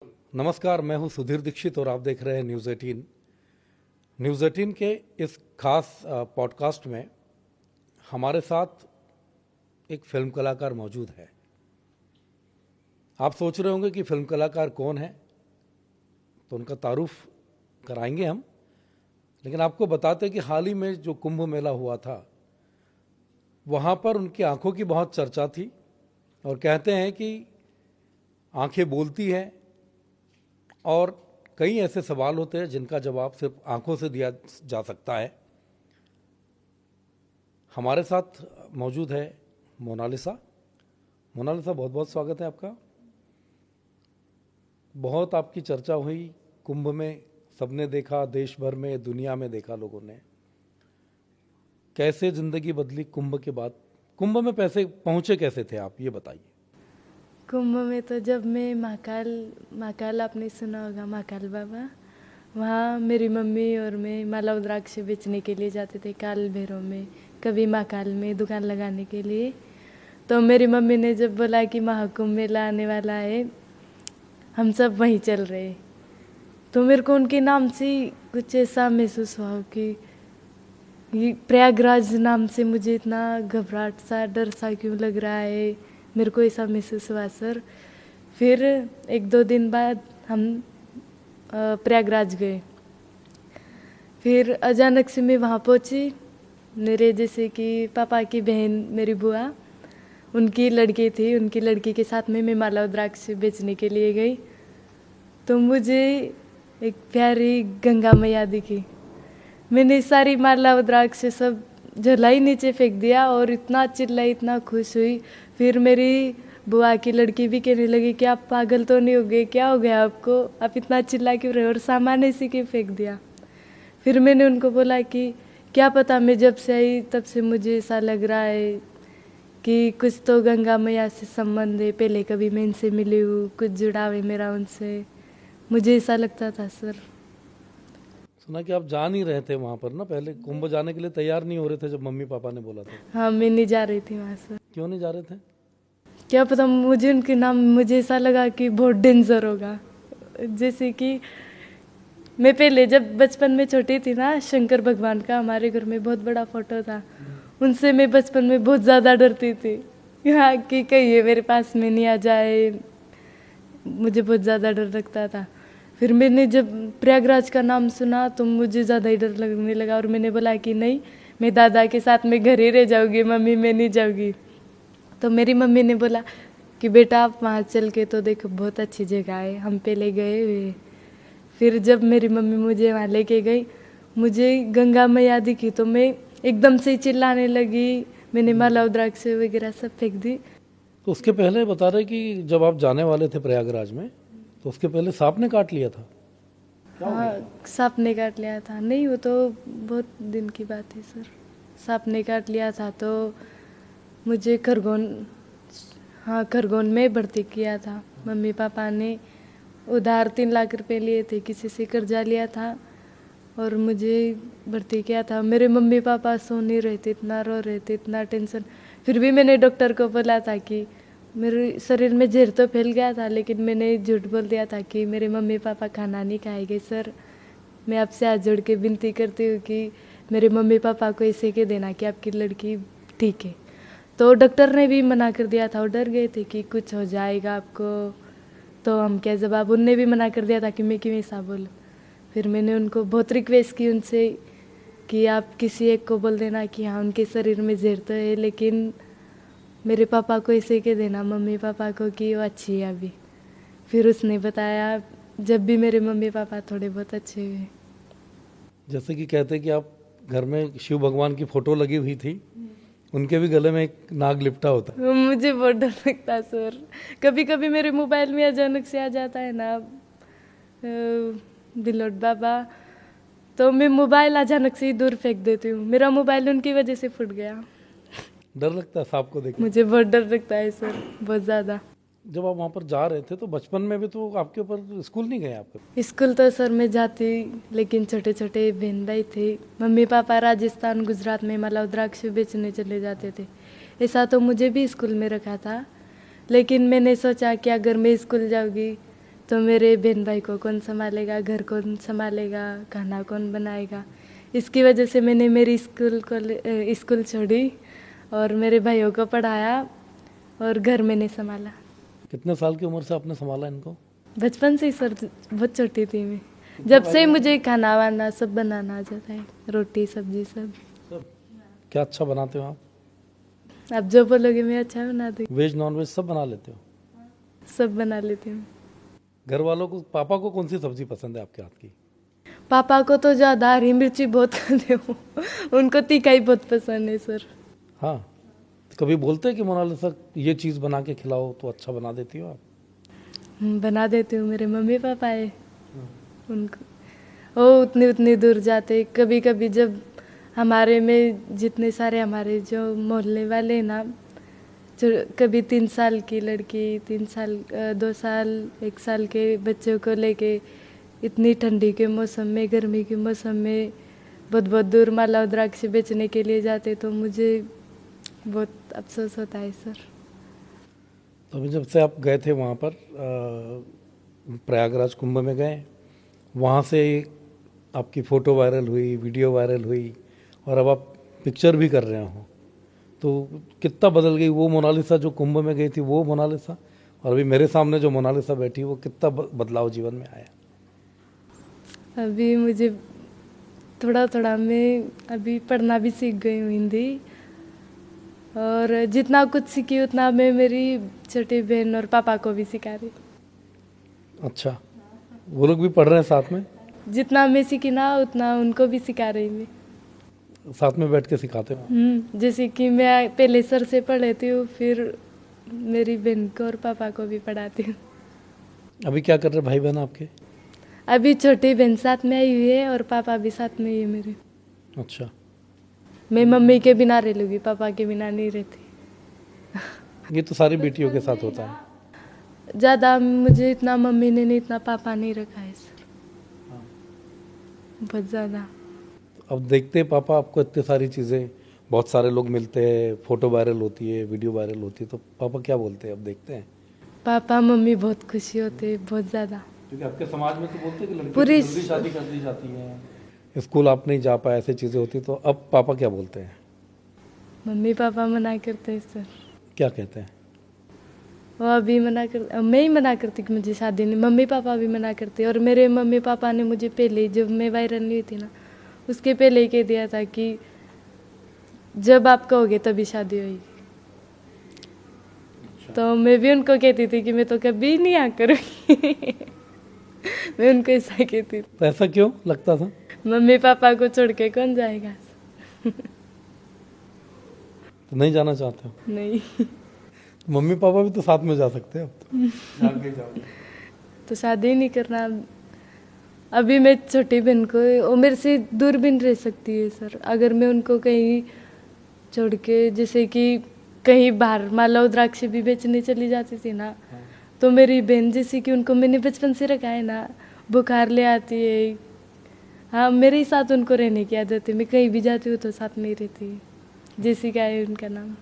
नमस्कार, मैं हूं सुधीर दीक्षित और आप देख रहे हैं न्यूज़ 18। न्यूज़ 18 के इस खास पॉडकास्ट में हमारे साथ एक फिल्म कलाकार मौजूद है। आप सोच रहे होंगे कि फिल्म कलाकार कौन है, तो उनका तारुफ कराएंगे हम, लेकिन आपको बताते हैं कि हाल ही में जो कुंभ मेला हुआ था वहाँ पर उनकी आंखों की बहुत चर्चा थी और कहते हैं कि आंखें बोलती हैं और कई ऐसे सवाल होते हैं जिनका जवाब सिर्फ आंखों से दिया जा सकता है। हमारे साथ मौजूद है मोनालिसा। मोनालिसा, बहुत बहुत स्वागत है आपका। बहुत आपकी चर्चा हुई कुंभ में, सबने देखा, देश भर में, दुनिया में देखा लोगों ने। कैसे जिंदगी बदली कुंभ के बाद? कुंभ में पैसे पहुंचे कैसे थे आप, ये बताइए। कुंभ में तो जब मैं महाकाल आपने सुना होगा, महाकाल बाबा, वहाँ मेरी मम्मी और मैं माला रुद्राक्ष बेचने के लिए जाते थे काल भैरव में, कभी महाकाल में दुकान लगाने के लिए। तो मेरी मम्मी ने जब बोला कि महाकुंभ मेला आने वाला है, हम सब वहीं चल रहे, तो मेरे को उनके नाम से कुछ ऐसा महसूस हुआ कि ये प्रयागराज नाम से मुझे इतना घबराहट सा, डर सा क्यों लग रहा है, मेरे को ऐसा महसूस हुआ सर। फिर 1-2 दिन बाद हम प्रयागराज गए। फिर अचानक से मैं वहाँ पहुँची। मेरे जैसे कि पापा की बहन, मेरी बुआ, उनकी लड़की थी, उनकी लड़की के साथ में मैं माला रुद्राक्ष बेचने के लिए गई। तो मुझे एक प्यारी गंगा मैया दिखी। मैंने सारी माला रुद्राक्ष सब झोलाई नीचे फेंक दिया और इतना चिल्लाई, इतना खुश हुई। फिर मेरी बुआ की लड़की भी कहने लगी कि आप पागल तो नहीं हो गए, क्या हो गया आपको, आप इतना चिल्ला क्यों रहे हो, और सामान ऐसे क्यों फेंक दिया। फिर मैंने उनको बोला कि क्या पता, मैं जब से आई तब से मुझे ऐसा लग रहा है कि कुछ तो गंगा मैया से संबंध है, पहले कभी मैं इनसे मिली हूँ, कुछ जुड़ाव है मेरा उनसे, मुझे ऐसा लगता था सर। सुना कि आप जा नहीं रहे थे वहाँ पर ना, पहले कुंभ जाने के लिए तैयार नहीं हो रहे थे जब मम्मी पापा ने बोला था। हाँ, मैं नहीं जा रही थी वहाँ सर। क्यों नहीं जा रहे थे? क्या पता, मुझे उनके नाम, मुझे ऐसा लगा कि बहुत डेंजर होगा। जैसे कि मैं पहले जब बचपन में छोटी थी ना, शंकर भगवान का हमारे घर में बहुत बड़ा फोटो था, उनसे मैं बचपन में बहुत ज़्यादा डरती थी। हाँ, कि कहीं ये मेरे पास में नहीं आ जाए, मुझे बहुत ज़्यादा डर लगता था। फिर मैंने जब प्रयागराज का नाम सुना तो मुझे ज़्यादा ही डर लगने लगा और मैंने बोला कि नहीं, मैं दादा के साथ में घर ही रह जाऊँगी, मम्मी मैं नहीं जाऊँगी। तो मेरी मम्मी ने बोला कि बेटा आप वहाँ चल के तो देखो, बहुत अच्छी जगह है, हम पहले गए हुए। फिर जब मेरी मम्मी मुझे वहाँ लेके गई, मुझे गंगा मैया दिखी तो मैं एकदम से चिल्लाने लगी, मैंने माला रुद्राक्ष वगैरह सब फेंक दी। तो उसके पहले बता रहे कि जब आप जाने वाले थे प्रयागराज में, तो उसके पहले सांप ने काट लिया था। हाँ, सांप ने काट लिया था। नहीं, वो तो बहुत दिन की बात है सर। सांप ने काट लिया था तो मुझे खरगोन में भर्ती किया था। मम्मी पापा ने उधार 3 लाख रुपए लिए थे, किसी से कर्जा लिया था और मुझे भर्ती किया था। मेरे मम्मी पापा सो नहीं रहे थे, इतना रो रहे थे, इतना टेंशन। फिर भी मैंने डॉक्टर को बोला था कि मेरे शरीर में जहर तो फैल गया था, लेकिन मैंने झूठ बोल दिया था कि मेरे मम्मी पापा खाना नहीं खाएंगे। सर, मैं आपसे हाथ जोड़ के विनती करती हूँ कि मेरे मम्मी पापा को ऐसे कह देना कि आपकी लड़की ठीक है। तो डॉक्टर ने भी मना कर दिया था, वो डर गए थे कि कुछ हो जाएगा आपको, तो हम क्या जवाब, उनने भी मना कर दिया था कि मैं क्यों ऐसा बोलूं। फिर मैंने उनको बहुत रिक्वेस्ट की उनसे कि आप किसी एक को बोल देना कि हाँ, उनके शरीर में जहर तो है, लेकिन मेरे पापा को ऐसे कह देना, मम्मी पापा को, कि वो अच्छी है अभी। फिर उसने बताया, जब भी मेरे मम्मी पापा थोड़े बहुत अच्छे हुए। जैसे कि कहते हैं कि आप घर में शिव भगवान की फोटो लगी हुई थी, उनके भी गले में एक नाग लिपटा होता है। मुझे बहुत डर लगता है सर। कभी कभी मेरे मोबाइल में अचानक से आ जाता है ना बिलोट बाबा, तो मैं मोबाइल अचानक से ही दूर फेंक देती हूँ। मेरा मोबाइल उनकी वजह से फूट गया। डर लगता है सांप को देख? मुझे बहुत डर लगता है सर, बहुत ज़्यादा। जब आप वहाँ पर जा रहे थे तो बचपन में भी तो आपके ऊपर स्कूल नहीं गए आपके? स्कूल तो सर मैं जाती, लेकिन छोटे छोटे बहन भाई थे। मम्मी पापा राजस्थान, गुजरात में माला रुद्राक्ष बेचने चले जाते थे। ऐसा तो मुझे भी स्कूल में रखा था, लेकिन मैंने सोचा कि अगर मैं स्कूल जाऊँगी तो मेरे बहन भाई को कौन संभालेगा, घर कौन संभालेगा, खाना कौन बनाएगा। इसकी वजह से मैंने मेरी स्कूल छोड़ी और मेरे भाइयों को पढ़ाया और घर मैंने संभाला। कितने साल की उम्र से आपने संभाला इनको? बचपन से ही सर, बहुत छोटी थी मैं। जब से मुझे खाना वाना सब बनाना आ जाता है, रोटी सब्जी सब। क्या अच्छा बनाते हो आप? आप जो बोलोगे मैं अच्छा बना दूँ। वेज नॉन वेज सब बना लेते हो? सब बना लेती हूँ। घर वालों को, पापा को कौन सी सब्जी पसंद है आपके हाथ की? पापा को तो ज़्यादा हरी मिर्ची बहुत खाते हो, उनको तीखाई बहुत पसंद है सर। हाँ, कभी बोलते हैं कि मोनालिसा ये चीज़ बना के खिलाओ तो अच्छा बना देती हो आप? बना देती हूँ। मेरे मम्मी पापा है, उनको वो उतनी उतनी दूर जाते। कभी कभी जब हमारे में जितने सारे हमारे जो मोहल्ले वाले हैं ना, जो कभी 3 साल की लड़की, 3 साल 2 साल 1 साल के बच्चों को लेके इतनी ठंडी के मौसम में, गर्मी के मौसम में बहुत बहुत दूर माला रुद्राक्ष बेचने के लिए जाते, तो मुझे बहुत अफसोस होता है सर। तो अभी जब से आप गए थे वहाँ पर प्रयागराज कुंभ में गए, वहाँ से आपकी फ़ोटो वायरल हुई, वीडियो वायरल हुई और अब आप पिक्चर भी कर रहे हो, तो कितना बदल गई वो मोनालिसा जो कुंभ में गई थी, वो मोनालिसा, और अभी मेरे सामने जो मोनालिसा बैठी वो कितना बदलाव जीवन में आया? अभी मुझे थोड़ा थोड़ा मैं अभी पढ़ना भी सीख गई हूँ हिंदी, और जितना कुछ सीखी उतना मैं मेरी छोटी बहन और पापा को भी सिखा रही। अच्छा, वो लोग भी पढ़ रहे हैं साथ में? जितना मैं सीखी ना उतना उनको भी सिखा रही मैं। साथ में बैठ के सिखाते हो? जैसे कि मैं पहले सर से पढ़ लेती हूँ, फिर मेरी बहन को और पापा को भी पढ़ाती हूँ। अभी क्या कर रहे भाई बहन आपके? अभी छोटी बहन साथ में आई हुई है और पापा भी साथ में ही है मेरे। अच्छा, मैं मम्मी के बिना रह लूँगी, पापा के बिना नहीं रहती। ये तो सारी बेटियों के साथ होता है। ज़्यादा मुझे इतना मम्मी ने नहीं, इतना पापा नहीं रखा है सर, बहुत ज़्यादा। अब देखते हैं पापा आपको इतनी सारी चीज़ें, बहुत सारे लोग मिलते हैं, फोटो वायरल होती है, वीडियो वायरल होती है, तो पापा क्या बोलते हैं अब देखते हैं? पापा मम्मी बहुत खुशी होते हैं, बहुत ज़्यादा। क्योंकि आपके समाज में तो बोलते हैं कि लड़की पूरी जल्दी शादी कर दी जाती है, स्कूल आप नहीं जा पाए, ऐसी चीज़ें होती, तो अब पापा क्या बोलते हैं? मम्मी पापा मना करते हैं सर। क्या कहते हैं? वो अभी मना कर, मैं ही मना करती कि मुझे शादी नहीं, मम्मी पापा भी मना करते। और मेरे मम्मी पापा ने मुझे पहले, जब मैं वायरल नहीं हुई थी ना, उसके पहले ही कह दिया था कि जब आप कहोगे तभी शादी होगी। तो मैं भी उनको कहती थी कि मैं तो कभी नहीं आ करूँगी। मैं उनको ऐसा कहती थी। तो ऐसा क्यों लगता था? मम्मी पापा को छोड़ के कौन जाएगा? तो नहीं जाना चाहते हो? नहीं। मम्मी पापा भी तो साथ में जा सकते हैं अब तो। जाके जाओ। तो शादी नहीं करना। अभी मैं छोटी बहन को, वो मेरे से दूर भी नहीं रह सकती है सर। अगर मैं उनको कहीं छोड़ के, जैसे कि कहीं बाहर माला रुद्राक्ष भी बेचने चली जाती थी ना, तो मेरी बहन, जैसे कि उनको मैंने बचपन से रखा है ना, बुखार ले आती है। हाँ, मेरे ही साथ उनको रहने की आदत है। मैं कहीं भी जाती हूँ तो साथ में ही रहती है। जेसिका है उनका नाम।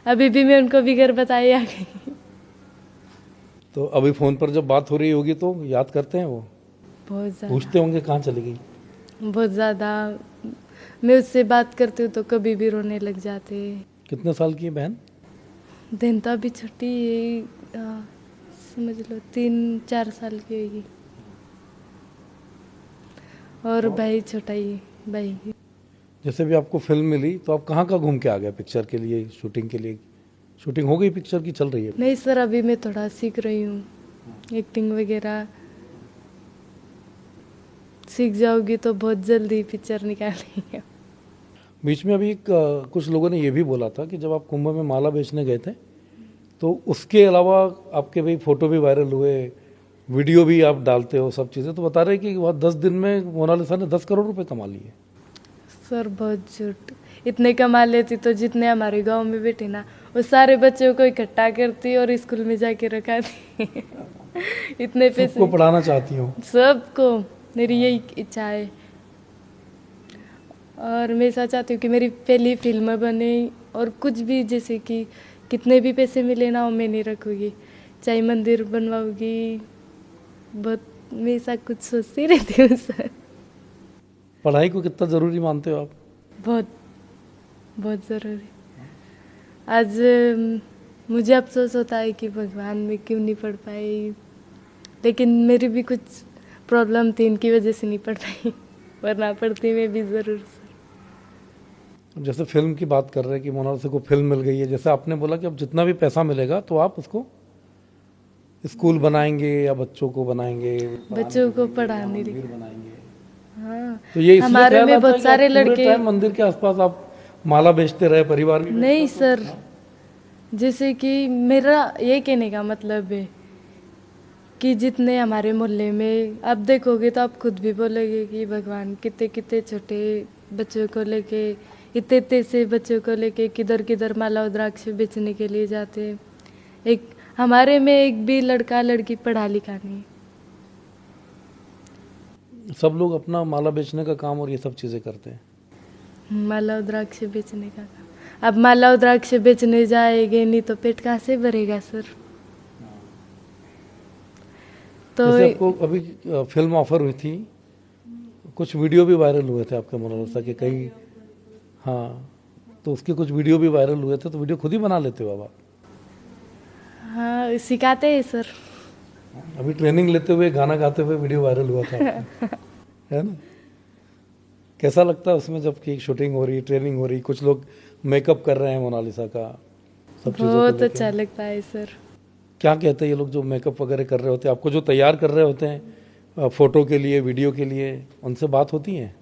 अभी भी मैं उनको भी घर बताए आ गई। तो अभी फोन पर जब बात हो रही होगी तो याद करते हैं वो? बहुत ज़्यादा, पूछते होंगे कहाँ चली गई? बहुत ज़्यादा। मैं उससे बात करती हूँ तो कभी भी रोने लग जाते हैं। कितने साल की है बहन? बहन तो अभी छोटी है, समझ लो 3-4 साल की होगी। और भाई छोटा ही है, भाई। जैसे भी आपको फिल्म मिली तो आप कहाँ घूम के आ गए पिक्चर के लिए, शूटिंग के लिए? शूटिंग हो गई पिक्चर की, चल रही है? नहीं सर, अभी मैं थोड़ा सीख रही हूँ, एक्टिंग वगैरह सीख जाओगी तो बहुत जल्दी पिक्चर निकालेंगे। बीच में अभी कुछ लोगों ने ये भी बोला था कि जब आप कुंभ में माला बेचने गए थे तो उसके अलावा आपके भाई फोटो भी वायरल हुए, वीडियो भी आप डालते हो, सब चीज़ें, तो बता रहे कि वह 10 दिन में मोनालिसा ने 10 करोड़ रुपए कमा लिए। सर बहुत झूठ। इतने कमा लेती तो जितने हमारे गांव में बैठे ना, वो सारे बच्चों को इकट्ठा करती और स्कूल में जाके रखाती। इतने पैसे सबको पढ़ाना चाहती हूँ? सबको, मेरी यही इच्छा है। और मैं ऐसा चाहती हूँ कि मेरी पहली फिल्म बने, और कुछ भी, जैसे कि कितने भी पैसे मिले ना, वो मैं नहीं रखूँगी, चाहे मंदिर बनवाऊंगी, बहुत मैं ऐसा कुछ सोचती रहती हूँ सर। पढ़ाई को कितना ज़रूरी मानते हो आप? बहुत बहुत ज़रूरी। आज मुझे अफसोस होता है कि भगवान मैं क्यों नहीं पढ़ पाई, लेकिन मेरी भी कुछ प्रॉब्लम थी, इनकी वजह से नहीं पढ़ पाई, वरना पढ़ती मैं भी ज़रूर सर। जैसे फिल्म की बात कर रहे हैं कि मोनालिसा को फिल्म मिल गई है, जैसे आपने बोला कि अब जितना भी पैसा मिलेगा तो आप उसको स्कूल बनाएंगे या बच्चों को बनाएंगे, बच्चों को पढ़ाने मंदिर बनाएंगे। हाँ, तो ये इसलिए हमारे ख्याल में आता है बहुत कि सारे आप पूरे लड़के टाइम मंदिर के आसपास आप माला बेचते रहे, परिवार भी नहीं सर, जैसे कि मेरा ये कहने का मतलब है कि जितने हमारे मोहल्ले में आप देखोगे तो आप खुद भी बोलोगे कि भगवान कितने कितने छोटे बच्चों को लेके, इतने इतने से बच्चों को लेके किधर किधर माला रुद्राक्ष बेचने के लिए जाते हैं। एक हमारे में एक भी लड़का लड़की पढ़ा लिखा नहीं। सब लोग अपना माला बेचने का काम और ये सब चीज़ें करते हैं। माला रुद्राक्ष बेचने का काम। अब माला रुद्राक्ष बेचने जाएंगे नहीं तो पेट कहाँ से भरेगा सर। तो जैसे आपको अभी फिल्म ऑफर हुई थी, कुछ वीडियो भी वायरल हुए थे आपके मोनालिसा के कई, हाँ, तो उसके कुछ वीडियो भी वायरल हुए थे, तो वीडियो खुद ही बना लेते हो अब आप? हाँ, सिखाते हैं सर। अभी ट्रेनिंग लेते हुए गाना गाते हुए वीडियो वायरल हुआ था आपका, है ना? कैसा लगता है उसमें जब की शूटिंग हो रही, ट्रेनिंग हो रही, कुछ लोग मेकअप कर रहे हैं मोनालिसा का, सब चीज़ों को बहुत लेके? अच्छा लगता है सर। क्या कहते हैं ये लोग जो मेकअप वगैरह कर रहे होते हैं, आपको जो तैयार कर रहे होते हैं फोटो के लिए, वीडियो के लिए, उनसे बात होती है?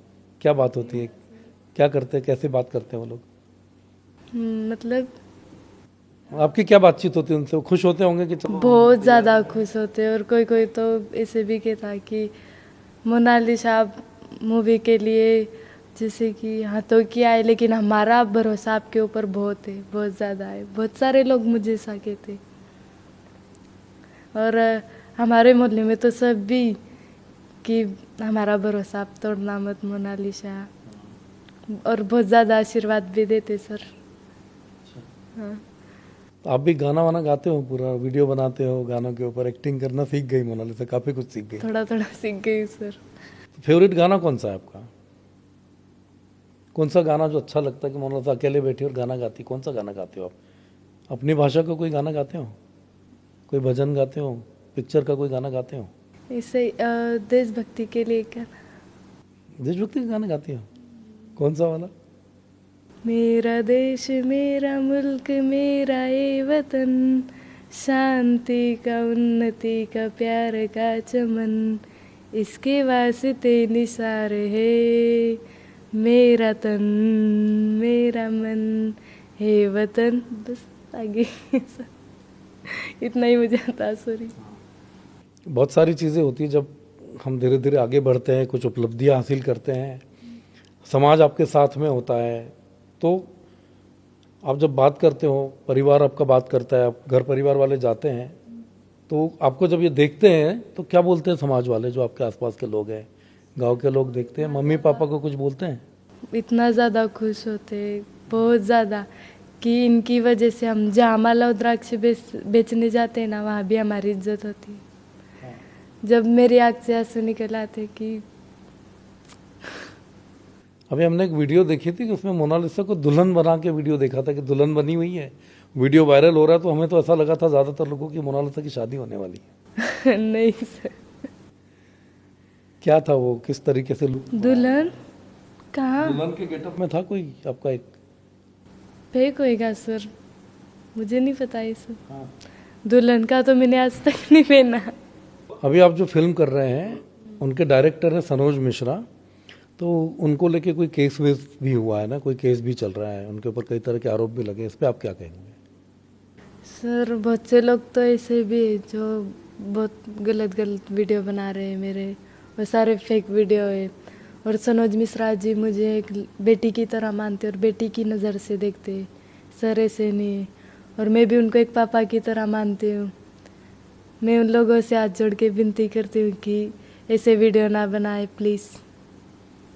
क्या बात होती है, क्या करते हैं, कैसे बात करते हैं वो लोग? मतलब आपकी क्या बातचीत होती है उनसे? वो खुश होते होंगे कि चलो? बहुत ज़्यादा खुश होते हैं, और कोई कोई तो ऐसे भी कहता है कि मोनालिसा मूवी के लिए जैसे कि हाथों की आए, लेकिन हमारा भरोसा आपके ऊपर बहुत है, बहुत ज़्यादा है। बहुत सारे लोग मुझे ऐसा कहते। और हमारे मोहल्ले में तो सब भी कि हमारा भरोसा आप तोड़ना मत मोनालिसा, और बहुत ज़्यादा आशीर्वाद भी देते सर। हाँ, आप भी गाना वाना गाते हो, पूरा वीडियो बनाते हो, गानों के ऊपर एक्टिंग करना सीख गई मोनालिसा, काफ़ी कुछ सीख गई। थोड़ा थोड़ा सीख गई सर। फेवरेट गाना कौन सा है आपका? कौन सा गाना जो अच्छा लगता है कि मोनालिसा अकेले बैठी और गाना गाती, कौन सा गाना गाते हो आप? अपनी भाषा का कोई गाना गाते हो, कोई भजन गाते हो, पिक्चर का कोई गाना गाते हो? इसे देशभक्ति के लिए क्या, देशभक्ति का गाना गाती हो? कौन सा वाला? मेरा देश मेरा मुल्क मेरा ये वतन, शांति का उन्नति का प्यार का चमन, इसके वास्ते निसार है मेरा तन मेरा मन, हे वतन। बस आगे इतना ही मुझे आता, सॉरी। बहुत सारी चीज़ें होती हैं जब हम धीरे धीरे आगे बढ़ते हैं, कुछ उपलब्धियां हासिल करते हैं, समाज आपके साथ में होता है, तो आप जब बात करते हो, परिवार आपका बात करता है, आप घर परिवार वाले जाते हैं, तो आपको जब ये देखते हैं तो क्या बोलते हैं समाज वाले, जो आपके आसपास के लोग हैं, गांव के लोग देखते हैं, मम्मी पापा को कुछ बोलते हैं? इतना ज़्यादा खुश होते, बहुत ज़्यादा, कि इनकी वजह से हम जहाँ माला रुद्राक्ष बेचने जाते हैं ना, वहाँ भी हमारी इज्जत होती है। जब मेरी आँख से आंसू निकल आते कि अभी हमने एक वीडियो देखी थी कि उसमें मोनालिसा को दुल्हन बना के वीडियो देखा था कि दुल्हन बनी हुई है, वीडियो वायरल हो रहा है, तो हमें तो ऐसा लगा था ज़्यादातर लोगों की मोनालिसा की शादी होने वाली है। नहीं सर, क्या था वो, किस तरीके से दुल्हन कहाँ दुल्हन के गेटअप में था कोई आपका एक? फेक होएगा सर, मुझे नहीं पता ये सब। हाँ। दुल्हन का तो मैंने आज तक नहीं पहना। अभी आप जो फिल्म कर रहे हैं, उनके डायरेक्टर हैं सनोज मिश्रा, तो उनको लेके कोई केस वेस भी हुआ है ना, कोई केस भी चल रहा है, उनके ऊपर कई तरह के आरोप भी लगे, इस पर आप क्या कहेंगे? सर बहुत से लोग तो ऐसे भी है जो बहुत गलत गलत वीडियो बना रहे हैं मेरे, वो सारे फेक वीडियो है। और सनोज मिश्रा जी मुझे एक बेटी की तरह मानते और बेटी की नज़र से देखते, सर ऐसे नहीं है। और मैं भी उनको एक पापा की तरह मानती हूँ। मैं उन लोगों से हाथ जोड़ के विनती करती हूँ कि ऐसे वीडियो ना बनाए प्लीज़।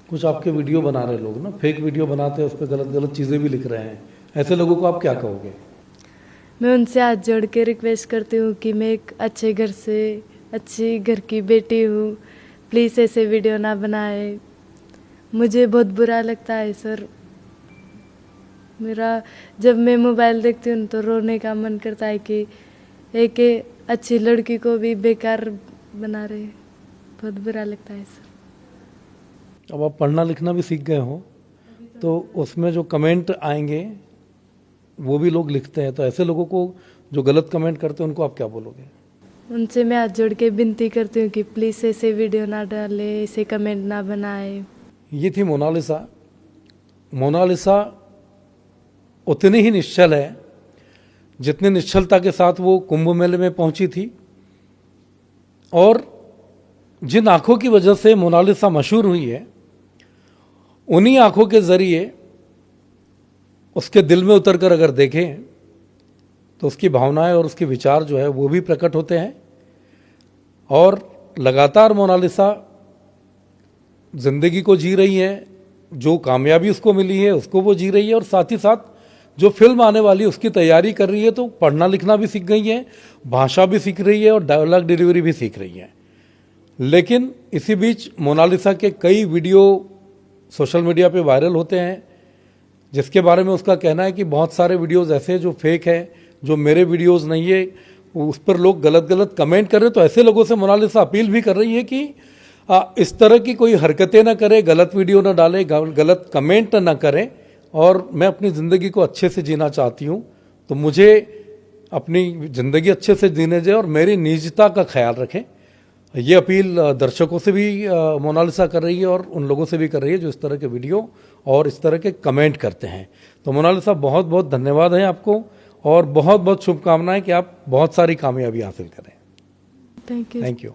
कुछ आपके वीडियो बना रहे लोग ना, फेक वीडियो बनाते हैं, उस पर गलत गलत चीज़ें भी लिख रहे हैं, ऐसे लोगों को आप क्या कहोगे? मैं उनसे हाथ जोड़ के रिक्वेस्ट करती हूँ कि मैं एक अच्छे घर से अच्छी घर की बेटी हूँ, प्लीज़ ऐसे वीडियो ना बनाए। मुझे बहुत बुरा लगता है सर। मेरा जब मैं मोबाइल देखती हूँ तो रोने का मन करता है कि एक अच्छी लड़की को भी बेकार बना रहे। बहुत बुरा लगता है सर। अब आप पढ़ना लिखना भी सीख गए हो, तो उसमें जो कमेंट आएंगे वो भी लोग लिखते हैं, तो ऐसे लोगों को जो गलत कमेंट करते हैं उनको आप क्या बोलोगे? उनसे मैं हाथ जोड़ के विनती करती हूँ कि प्लीज़ ऐसे वीडियो ना डाले, ऐसे कमेंट ना बनाए। ये थी मोनालिसा। मोनालिसा उतनी ही निश्चल है जितनी निश्चलता के साथ वो कुंभ मेले में पहुंची थी, और जिन आंखों की वजह से मोनालिसा मशहूर हुई है, उन्हीं आंखों के जरिए उसके दिल में उतरकर अगर देखें तो उसकी भावनाएं और उसके विचार जो है वो भी प्रकट होते हैं। और लगातार मोनालिसा जिंदगी को जी रही है, जो कामयाबी उसको मिली है उसको वो जी रही है, और साथ ही साथ जो फिल्म आने वाली है उसकी तैयारी कर रही है। तो पढ़ना लिखना भी सीख गई है, भाषा भी सीख रही है और डायलॉग डिलीवरी भी सीख रही है। लेकिन इसी बीच मोनालिसा के कई वीडियो सोशल मीडिया पे वायरल होते हैं, जिसके बारे में उसका कहना है कि बहुत सारे वीडियोस ऐसे जो फेक है, जो मेरे वीडियोस नहीं है, उस पर लोग गलत गलत कमेंट कर रहे हैं। तो ऐसे लोगों से मोनालिसा अपील भी कर रही है कि इस तरह की कोई हरकतें ना करें, गलत वीडियो ना डालें, गलत कमेंट ना करें, और मैं अपनी ज़िंदगी को अच्छे से जीना चाहती हूँ, तो मुझे अपनी ज़िंदगी अच्छे से जीने दें और मेरी निजता का ख्याल रखें। ये अपील दर्शकों से भी मोनालिसा कर रही है और उन लोगों से भी कर रही है जो इस तरह के वीडियो और इस तरह के कमेंट करते हैं। तो मोनालिसा बहुत बहुत धन्यवाद है आपको, और बहुत बहुत शुभकामनाएं कि आप बहुत सारी कामयाबी हासिल करें। Thank you. Thank you.